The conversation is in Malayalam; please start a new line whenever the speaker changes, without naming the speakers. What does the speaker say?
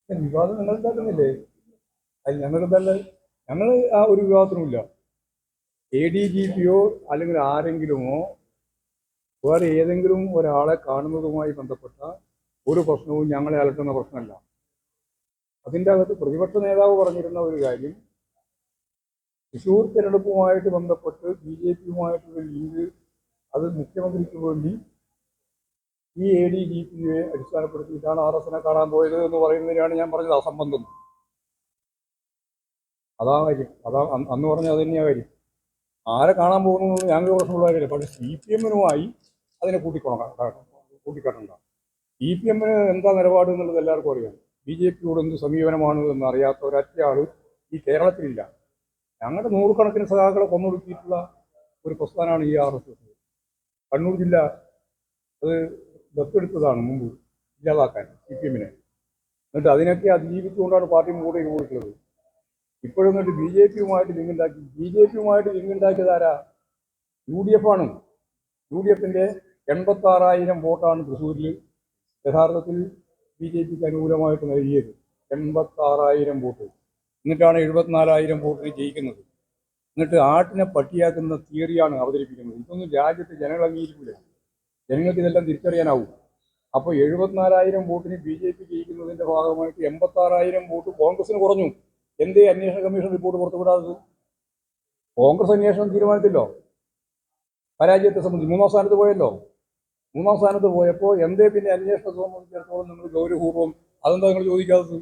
വിവാദം നിങ്ങൾ ഉണ്ടാക്കുന്നില്ലേ? അത് ഞങ്ങൾ ആ ഒരു വിവാദത്തിനുമില്ല. ADGPയോ അല്ലെങ്കിൽ ആരെങ്കിലുമോ വേറെ ഏതെങ്കിലും ഒരാളെ കാണുന്നതുമായി ബന്ധപ്പെട്ട ഒരു പ്രശ്നവും ഞങ്ങളെ അലട്ടുന്ന പ്രശ്നമല്ല. അതിൻ്റെ അകത്ത് പ്രതിപക്ഷ നേതാവ് പറഞ്ഞിരുന്ന ഒരു കാര്യം, തൃശ്ശൂർ തിരഞ്ഞെടുപ്പുമായിട്ട് ബന്ധപ്പെട്ട് BJPയുമായിട്ടുള്ള ലിങ്ക് അത് മുഖ്യമന്ത്രിക്ക് വേണ്ടി ഈ ADGPയെ അടിസ്ഥാനപ്പെടുത്തിയിട്ടാണ് RSനെ കാണാൻ പോയത് എന്ന് പറയുന്നതിനാണ് ഞാൻ പറഞ്ഞത് അസംബന്ധം. അതാ കാര്യം. അന്ന് പറഞ്ഞത് അത് തന്നെയാ കാര്യം. ആരെ കാണാൻ പോകുന്നു ഞങ്ങൾക്ക് പ്രശ്നമുള്ള കാര്യമില്ല. പക്ഷേ CPMനുമായി അതിനെ കൂട്ടിക്കാട്ടണ്ട. CPMന് എന്താ നിലപാട് എന്നുള്ളത് എല്ലാവർക്കും അറിയാം. BJPയോട് എന്ത് സമീപനമാണ് എന്ന് അറിയാത്ത ഒരൊറ്റ ആൾ ഈ കേരളത്തിലില്ല. ഞങ്ങളുടെ നൂറുകണക്കിന് സഖാക്കളെ കൊന്നൊടുക്കിയിട്ടുള്ള ഒരു പ്രസ്ഥാനമാണ് ഈ RSS. കണ്ണൂർ ജില്ല അത് ദത്തെടുത്തതാണ് മുമ്പ് ഇല്ലാതാക്കാൻ CPMനെ. എന്നിട്ട് അതിനൊക്കെ അതിജീവിച്ചുകൊണ്ടാണ് പാർട്ടി മുമ്പോട്ടേക്ക് പോയിട്ടുള്ളത്. ഇപ്പോഴെന്നിട്ട് BJPയുമായിട്ട് ലിങ്ക് ഉണ്ടാക്കിയത് ആരാ? UDF ആണ്. UDFിൻ്റെ 86,000 വോട്ടാണ് തൃശ്ശൂരിൽ യഥാർത്ഥത്തിൽ BJPക്ക് അനുകൂലമായിട്ട് നൽകിയത്. 86,000 വോട്ട്. എന്നിട്ടാണ് 74,000 വോട്ടിന് ജയിക്കുന്നത്. എന്നിട്ട് ആട്ടിനെ പട്ടിയാക്കുന്ന തിയറിയാണ് അവതരിപ്പിക്കുന്നത്. ഇതൊന്നും രാജ്യത്ത് ജനങ്ങൾ അംഗീകരിക്കില്ല. ജനങ്ങൾക്ക് ഇതെല്ലാം തിരിച്ചറിയാനാവും. അപ്പോൾ 74,000 വോട്ടിന് BJP ജയിക്കുന്നതിൻ്റെ ഭാഗമായിട്ട് 86,000 വോട്ട് കോൺഗ്രസിന് കുറഞ്ഞു. എന്തേ അന്വേഷണ കമ്മീഷൻ റിപ്പോർട്ട് പുറത്തുവിടാത്തത്? കോൺഗ്രസ് അന്വേഷണം തീരുമാനത്തില്ലോ പരാജയത്തെ സംബന്ധിച്ച് 3ാം സ്ഥാനത്ത് പോയല്ലോ. 3ാം സ്ഥാനത്ത് പോയപ്പോൾ എന്തേ പിന്നെ അന്വേഷണത്തെ സംബന്ധിച്ചിടത്തോളം നിങ്ങൾ ഗൗരവപൂർവ്വം അതെന്താ നിങ്ങൾ ചോദിക്കാത്തത്?